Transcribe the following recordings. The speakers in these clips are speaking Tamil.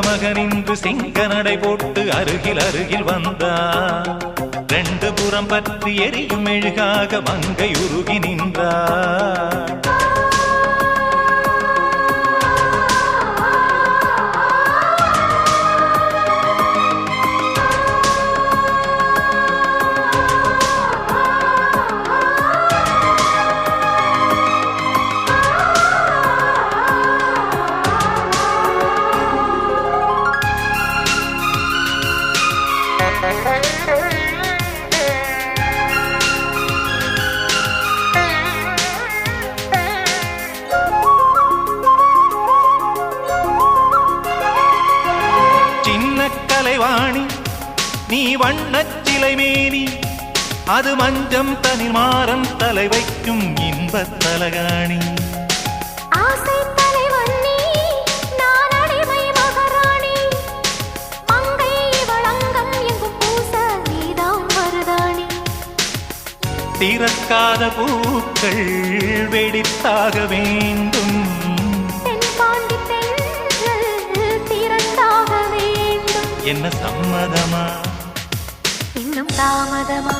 மகனின்று சிங்க நடை போட்டு அருகில் அருகில் வந்தார். ரெண்டு புறம் பற்றி எரியும் மெழுகாக மங்கை உருகி நின்றார். கலைவாணி நீ வண்ணச்சிலை மேனி, அது மஞ்சம் தனில் மாறம் தலை வைக்கும் இன்பத் தலகாணி. ஆசை தலைவன்னி நான் அடிமை மகாராணி, மங்கை வளங்கம் எங்கும் பூச நீதான் மருதாணி. திறக்காத பூக்கள் வெடித்தாக வேண்டும், என்ன சம்மதமா இன்னும் தாமதமா?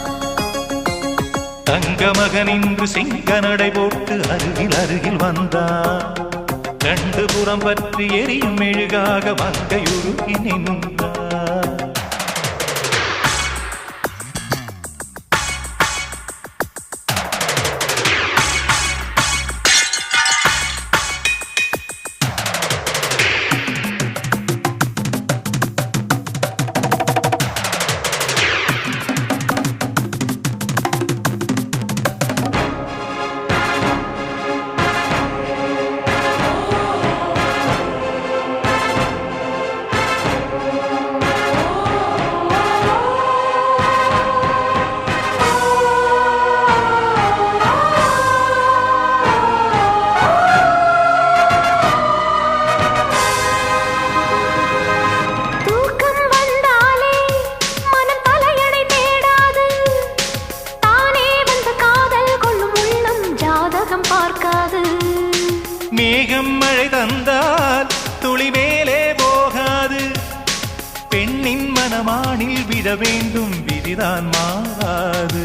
தங்க மகனின்று சிங்க நடை போட்டு அருகில் அருகில் வந்தார். ரெண்டு புறம் பற்றி எரியும் மெழுகாக மங்கையுருகி நின்றார். மேகம் மழை தந்தால் துளி மேலே போகாது, பெண்ணின் மனமானில் விட வேண்டும் விதிதான் மாறாது.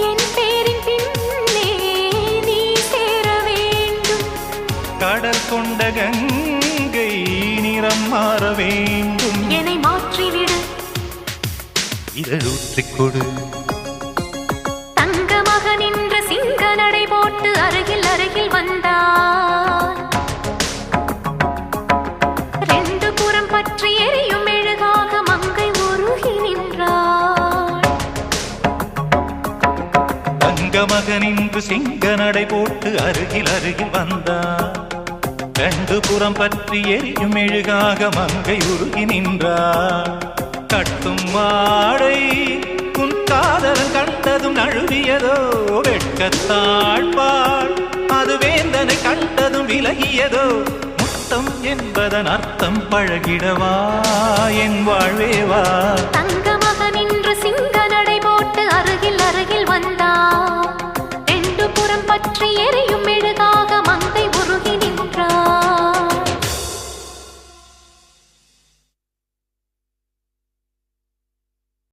என் பேரின் பின்னே நீ சேர வேண்டும், கடல் கொண்ட கங்கை நிறம் மாற வேண்டும். என்னை மாற்றிவிடு, இதழூற்றிக் கொடு. தங்க மகனின்ற சிங்க நடை போட்டு அருகில் அருகில் வந்தார். ரெண்டு புறம் பற்றி எரியும் மெழுகாக மங்கை உருகி நின்றார். தங்க மகனின்று சிங்க நடை போட்டு அருகில் அருகில் வந்தார். ரெண்டு புறம் பற்றி எரியும் மெழுகாக மங்கை உருகி நின்றார். கட்டும் மாடை உன் காதல் கண்டதும் நழுவியதோ, வெட்கத்தாழ்பாள் அது வேந்தனை கண்டதும் விலகியதோ. முத்தம் என்பதன் அர்த்தம் பழகிடவா என் வாழ்வேவா. தங்க மகனின்று சிங்க நடை போட்டு அருகில் அருகில் வந்தார். ரெண்டு பற்றி எரியும்